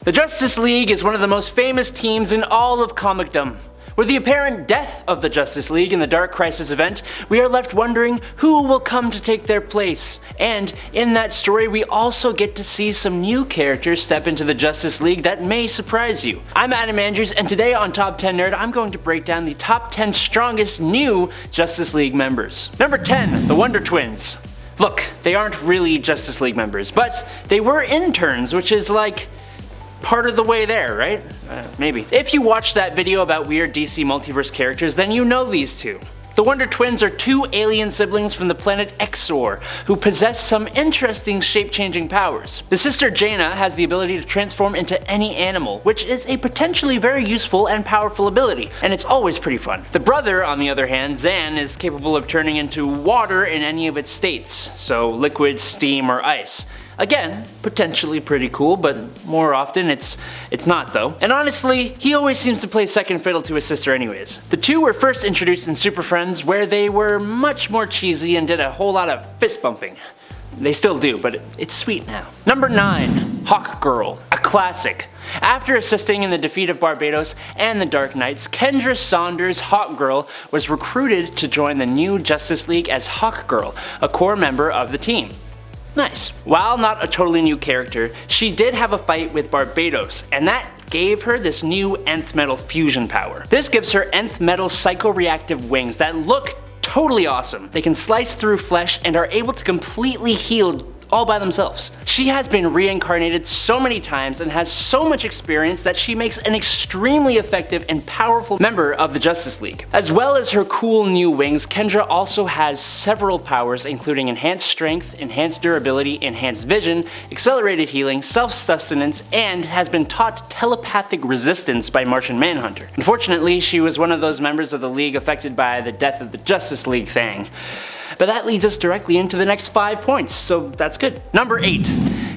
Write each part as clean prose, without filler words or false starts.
The Justice League is one of the most famous teams in all of comicdom. With the apparent death of the Justice League in the Dark Crisis event, we are left wondering who will come to take their place. And in that story, we also get to see some new characters step into the Justice League that may surprise you. I'm Adam Andrews, and today on Top 10 Nerd, I'm going to break down the top 10 strongest new Justice League members. Number 10, the Wonder Twins. Look, they aren't really Justice League members, but they were interns, which is like part of the way there, right? Maybe. If you watched that video about weird DC multiverse characters, then you know these two. The Wonder Twins are two alien siblings from the planet Exor, who possess some interesting shape-changing powers. The sister Jaina has the ability to transform into any animal, which is a potentially very useful and powerful ability, and it's always pretty fun. The brother, on the other hand, Zan, is capable of turning into water in any of its states, so liquid, steam, or ice. Again, potentially pretty cool, but more often it's not though. And honestly, he always seems to play second fiddle to his sister anyways. The two were first introduced in Super Friends, where they were much more cheesy and did a whole lot of fist bumping. They still do, but it's sweet now. Number 9, Hawkgirl, a classic. After assisting in the defeat of Barbados and the Dark Knights, Kendra Saunders' Hawkgirl was recruited to join the new Justice League as Hawkgirl, a core member of the team. Nice. While not a totally new character, she did have a fight with Barbados, and that gave her this new nth metal fusion power. This gives her nth metal psychoreactive wings that look totally awesome. They can slice through flesh and are able to completely heal all by themselves. She has been reincarnated so many times and has so much experience that she makes an extremely effective and powerful member of the Justice League. As well as her cool new wings, Kendra also has several powers including enhanced strength, enhanced durability, enhanced vision, accelerated healing, self-sustenance, and has been taught telepathic resistance by Martian Manhunter. Unfortunately, she was one of those members of the League affected by the death of the Justice League thing. But that leads us directly into the next 5 points, so that's good. Number 8,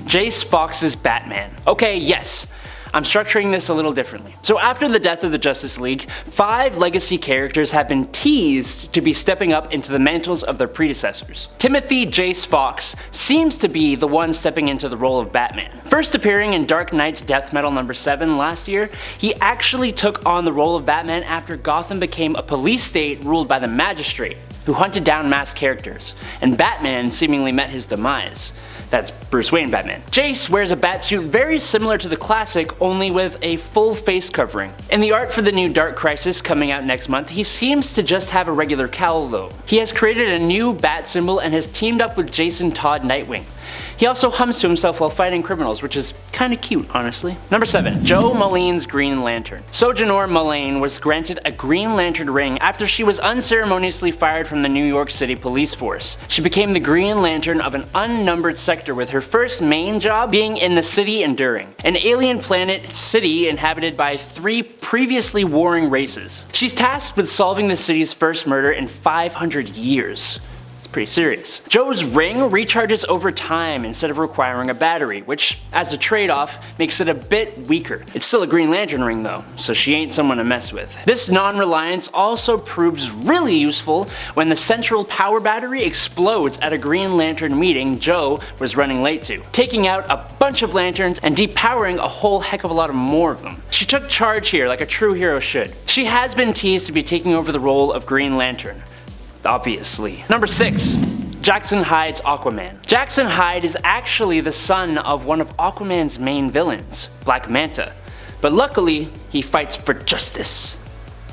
Jayce Fox's Batman. Okay, yes, I'm structuring this a little differently. So after the death of the Justice League, 5 legacy characters have been teased to be stepping up into the mantles of their predecessors. Timothy Jayce Fox seems to be the one stepping into the role of Batman. First appearing in Dark Knight's Death Metal number 7 last year, he actually took on the role of Batman after Gotham became a police state ruled by the Magistrate, who hunted down masked characters, and Batman seemingly met his demise. That's Bruce Wayne Batman. Jayce wears a batsuit very similar to the classic, only with a full face covering. In the art for the new Dark Crisis coming out next month, he seems to just have a regular cowl though. He has created a new bat symbol and has teamed up with Jason Todd Nightwing. He also hums to himself while fighting criminals, which is kinda cute, honestly. Number 7, Jo Mullein's Green Lantern. Sojourner Mullein was granted a Green Lantern ring after she was unceremoniously fired from the New York City police force. She became the Green Lantern of an unnumbered sector, with her first main job being in the City Enduring, an alien planet city inhabited by 3 previously warring races. She's tasked with solving the city's first murder in 500 years. Pretty serious. Jo's ring recharges over time instead of requiring a battery, which, as a trade-off, makes it a bit weaker. It's still a Green Lantern ring though, so she ain't someone to mess with. This non-reliance also proves really useful when the central power battery explodes at a Green Lantern meeting Jo was running late to, taking out a bunch of lanterns and depowering a whole heck of a lot more of them. She took charge here like a true hero should. She has been teased to be taking over the role of Green Lantern. Obviously. Number 6, Jackson Hyde's Aquaman. Jackson Hyde is actually the son of one of Aquaman's main villains, Black Manta, but luckily he fights for justice,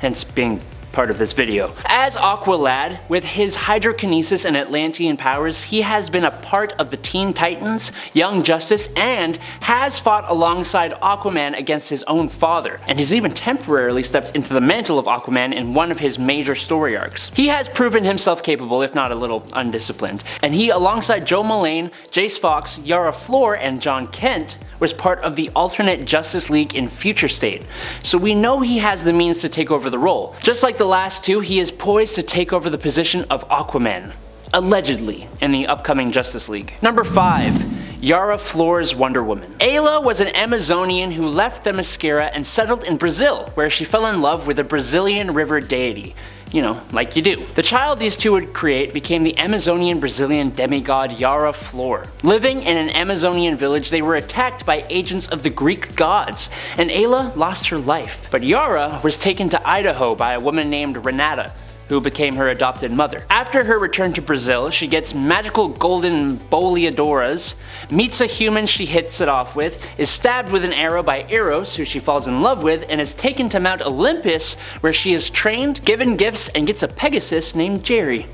hence being part of this video. As Aqualad, with his hydrokinesis and Atlantean powers, he has been a part of the Teen Titans, Young Justice, and has fought alongside Aquaman against his own father, and has even temporarily stepped into the mantle of Aquaman in one of his major story arcs. He has proven himself capable, if not a little undisciplined, and he, alongside Jo Mullein, Jayce Fox, Yara, Flor, and Jon Kent, was part of the alternate Justice League in Future State, so we know he has the means to take over the role. Just like the last two, he is poised to take over the position of Aquaman, allegedly, in the upcoming Justice League. Number 5, Yara Flor's Wonder Woman. Ayla was an Amazonian who left Themyscira and settled in Brazil, where she fell in love with a Brazilian river deity, you know, like you do. The child these two would create became the Amazonian Brazilian demigod Yara Flor. Living in an Amazonian village, they were attacked by agents of the Greek gods, and Ayla lost her life. But Yara was taken to Idaho by a woman named Renata, who became her adopted mother. After her return to Brazil, she gets magical golden boleadoras, meets a human she hits it off with, is stabbed with an arrow by Eros, who she falls in love with, and is taken to Mount Olympus, where she is trained, given gifts, and gets a Pegasus named Jerry.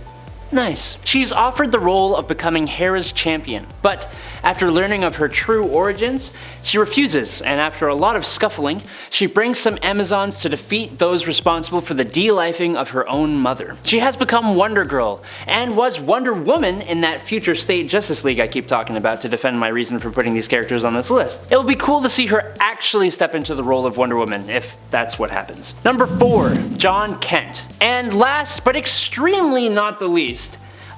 Nice. She's offered the role of becoming Hera's champion, but after learning of her true origins, she refuses, and after a lot of scuffling, she brings some Amazons to defeat those responsible for the de-lifing of her own mother. She has become Wonder Girl, and was Wonder Woman in that future state Justice League I keep talking about to defend my reason for putting these characters on this list. It'll be cool to see her actually step into the role of Wonder Woman, if that's what happens. Number 4, Jon Kent. And last, but extremely not the least,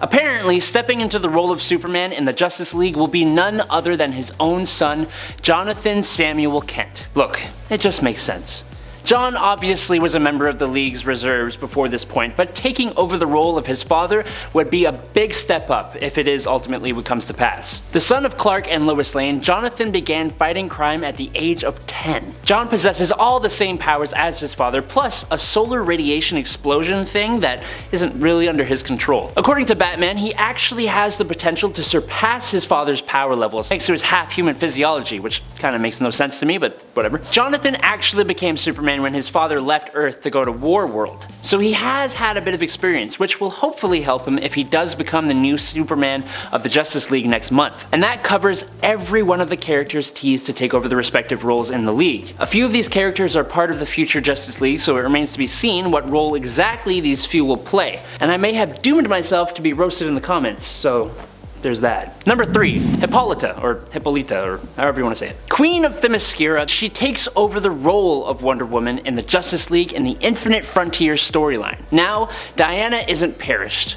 apparently, stepping into the role of Superman in the Justice League will be none other than his own son, Jonathan Samuel Kent. Look, it just makes sense. Jon obviously was a member of the League's reserves before this point, but taking over the role of his father would be a big step up if it is ultimately what comes to pass. The son of Clark and Lois Lane, Jonathan began fighting crime at the age of 10. Jon possesses all the same powers as his father, plus a solar radiation explosion thing that isn't really under his control. According to Batman, he actually has the potential to surpass his father's power levels thanks to his half-human physiology, which kind of makes no sense to me, but whatever. Jonathan actually became Superman when his father left Earth to go to War World, so he has had a bit of experience, which will hopefully help him if he does become the new Superman of the Justice League next month. And that covers every one of the characters teased to take over the respective roles in the League. A few of these characters are part of the future Justice League, so it remains to be seen what role exactly these few will play, and I may have doomed myself to be roasted in the comments, so there's that. Number 3, Hippolyta, or Hippolyta, or however you want to say it. Queen of Themyscira, she takes over the role of Wonder Woman in the Justice League in the Infinite Frontiers storyline. Now, Diana isn't perished.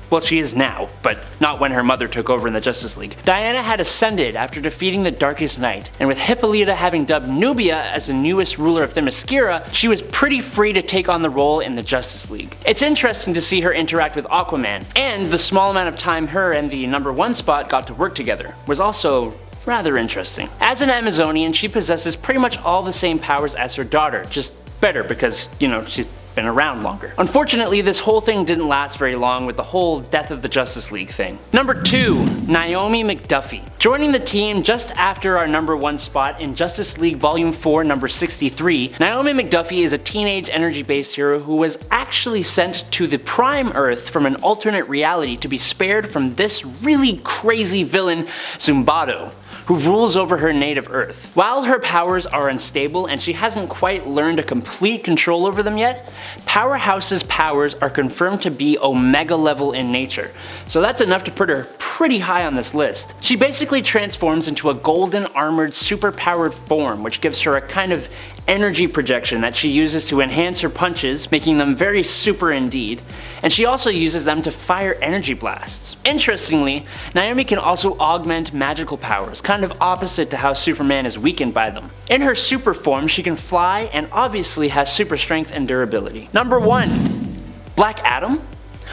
Well, she is now, but not when her mother took over in the Justice League. Diana had ascended after defeating the Darkest Night, and with Hippolyta having dubbed Nubia as the newest ruler of Themyscira, she was pretty free to take on the role in the Justice League. It's interesting to see her interact with Aquaman, and the small amount of time her and the number 1 spot got to work together was also rather interesting. As an Amazonian, she possesses pretty much all the same powers as her daughter, just better because, you know, she's been around longer. Unfortunately, this whole thing didn't last very long with the whole death of the Justice League thing. Number 2, Naomi McDuffie. Joining the team just after our number 1 spot in Justice League Volume 4, number 63, Naomi McDuffie is a teenage energy-based hero who was actually sent to the Prime Earth from an alternate reality to be spared from this really crazy villain, Zumbado, who rules over her native Earth. While her powers are unstable and she hasn't quite learned a complete control over them yet, Powerhouse's powers are confirmed to be Omega level in nature, so that's enough to put her pretty high on this list. She basically transforms into a golden armored super-powered form, which gives her a kind of energy projection that she uses to enhance her punches, making them very super indeed, and she also uses them to fire energy blasts. Interestingly, Naomi can also augment magical powers, kind of opposite to how Superman is weakened by them. In her super form, she can fly and obviously has super strength and durability. Number 1, Black Adam?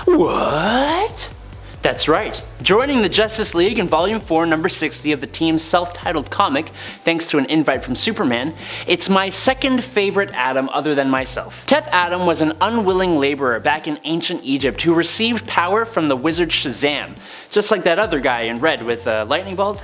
What? That's right. Joining the Justice League in Volume 4, number 60 of the team's self-titled comic, thanks to an invite from Superman, it's my second favorite Adam other than myself. Teth Adam was an unwilling laborer back in ancient Egypt who received power from the wizard Shazam, just like that other guy in red with a lightning bolt.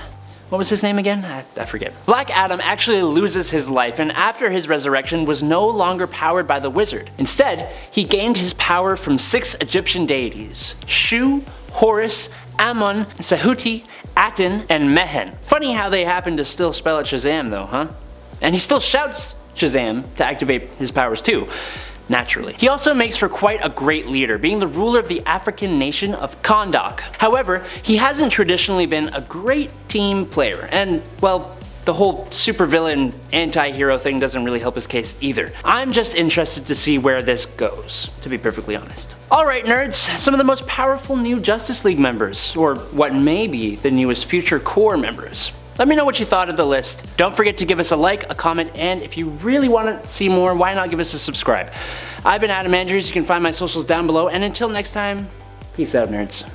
What was his name again? I forget. Black Adam actually loses his life, and after his resurrection was no longer powered by the wizard. Instead, he gained his power from 6 Egyptian deities: Shu, Horus, Amun, Sehuti, Aten, and Mehen. Funny how they happen to still spell it Shazam though, huh? And he still shouts Shazam to activate his powers too, naturally. He also makes for quite a great leader, being the ruler of the African nation of Kondak. However, he hasn't traditionally been a great team player, and well, the whole supervillain anti-hero thing doesn't really help his case either. I'm just interested to see where this goes, to be perfectly honest. Alright nerds, some of the most powerful new Justice League members, or what may be the newest future core members. Let me know what you thought of the list. Don't forget to give us a like, a comment, and if you really want to see more, why not give us a subscribe? I've been Adam Andrews. You can find my socials down below, and until next time, peace out, nerds.